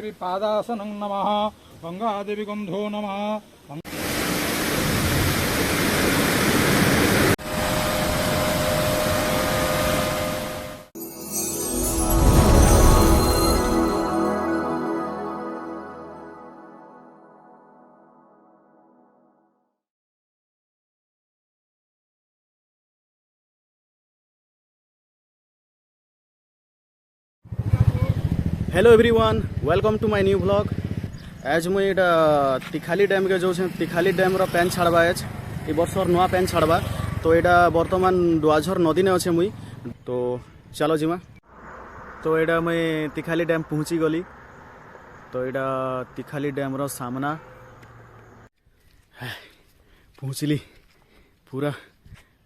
गंगादेवी पादासनं नमः गंगादेवी गंधो नमः। Hello everyone, welcome to my new blog. आज मुई एटा तिखाली डैम के जो तिखाली डैम रो पैन छाड़बा आज ए वर्षर नुआ पैन छाड़बा। तो एटा वर्तमान डुआझर नदी ने अच्छे मुई तो चलो जिमा। तो एटा मुई तिखाली डैम पहुँची गली। तो एटा तिखाली डैम रो सामना पहुँचली। पूरा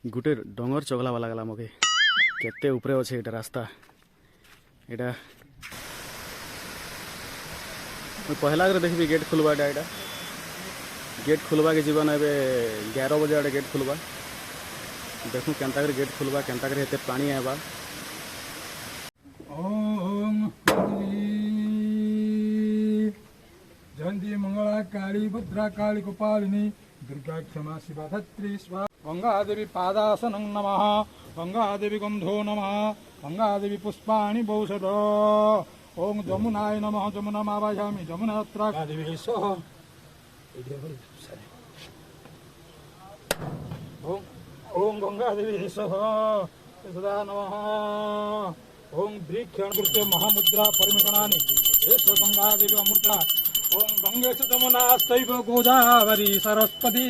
गुटे डोंगर चगला वाला गला मके केते ऊपरे अच्छे एटा रास्ता। एटा पहला देखबी गेट खुलवा एटा गेट खुलवा के जीवन एबे 11 बजे आड़े गेट खुलवा। देखूँ केन्ता गेट खुलवा केन्ता हेते पानी आएबा। ओम जयंती मंगला काली भद्रा काली गोपालिनी दुर्गा क्षमा शिवा धत्री स्वाहा। गंगादेवी पादासनं नमः गंगादेवी गंधो नमः गंगादेवी पुष्पाणि बहुशद। ओम जमुनाय नमः जमुनामावाहयामि जमुनात्रा देवी सह। ओम गंगादेवी सह सदा नमः। ओम वृक्षणकृत्य महामुद्रा परिमिषणानि एष गंगादेवी अमृता। ओम गंगे च जमुनास्तैव गोदावरी सरस्वती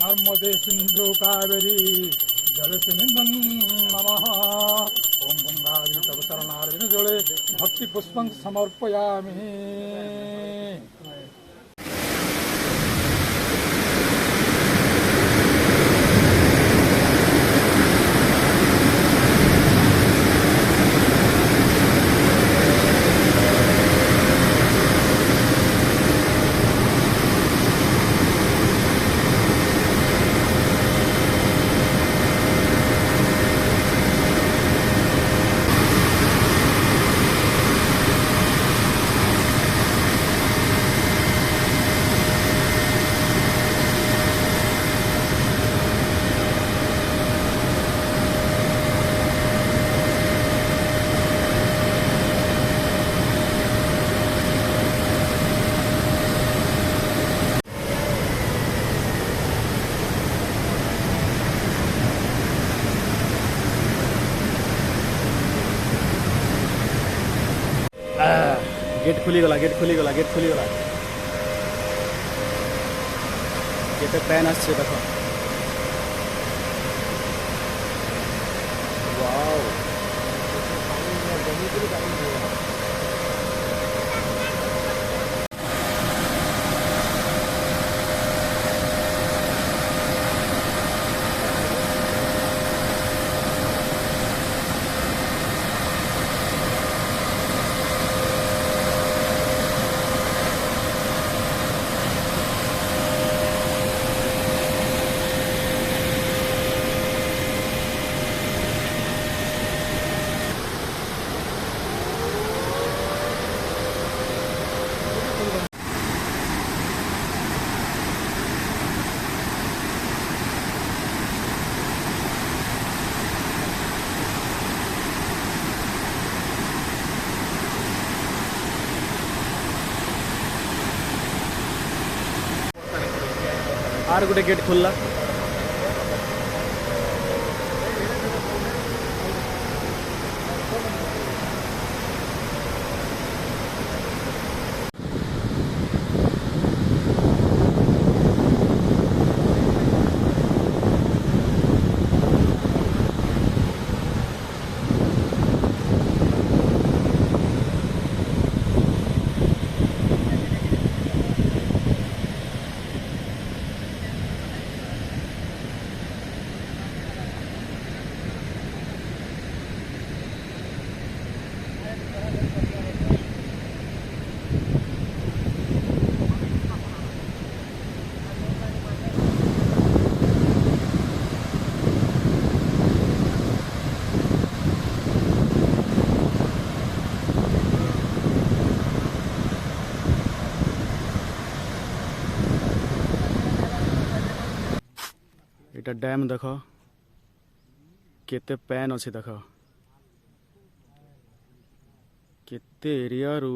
नर्मदे सिंधु कावेरी जलसिंधुं नमः। ओम गंगादेवी तव चरणारविंद जले भक्ति पुष्पं समर्पयामि। गेट खुलीगला गेट खुलीगला गेट खुलीगला। केते पैन आछे देखो। वाओ आर गोटे गेट खुलला। इटा डैम देख केते पैन अच्छे देख केते एरिया रु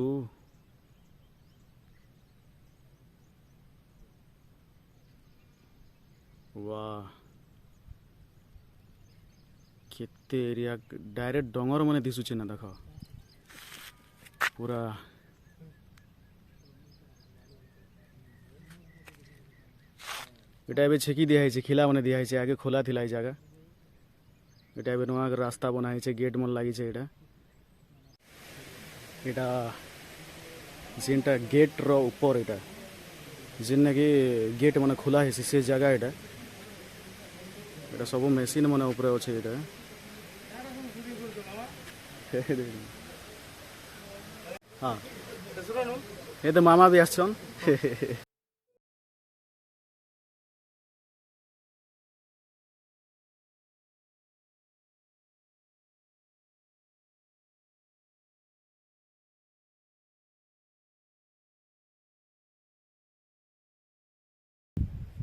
वाह केते एरिया डायरेक्ट डंगर मैंने दिशुचे ना देख पूरा एटा एबे छेकी दिया है खिला बने दिया है आगे खोला थिला है जगह एटा एबे नुआ रास्ता बना है गेट मन लगी है एटा एटा जिनटा गेट रो ऊपर एटा जिन कि गेट माने खुला है से जगह एटा एटा सब मेसिन माने ऊपर अच्छे एटा हाँ ये तो मामा भी आछन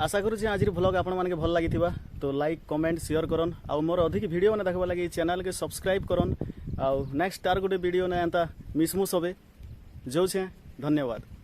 आशा करूँ आज व्लॉग आपण मानके भल लगी तो लाइक कमेंट शेयर करन आउ मोर अधिक वीडियो मैंने देखा लगी चैनल के सब्सक्राइब करन आउ नेक्स्ट आर गोटे वीडियो ने एंता मिसमुस होबे जो छे धन्यवाद।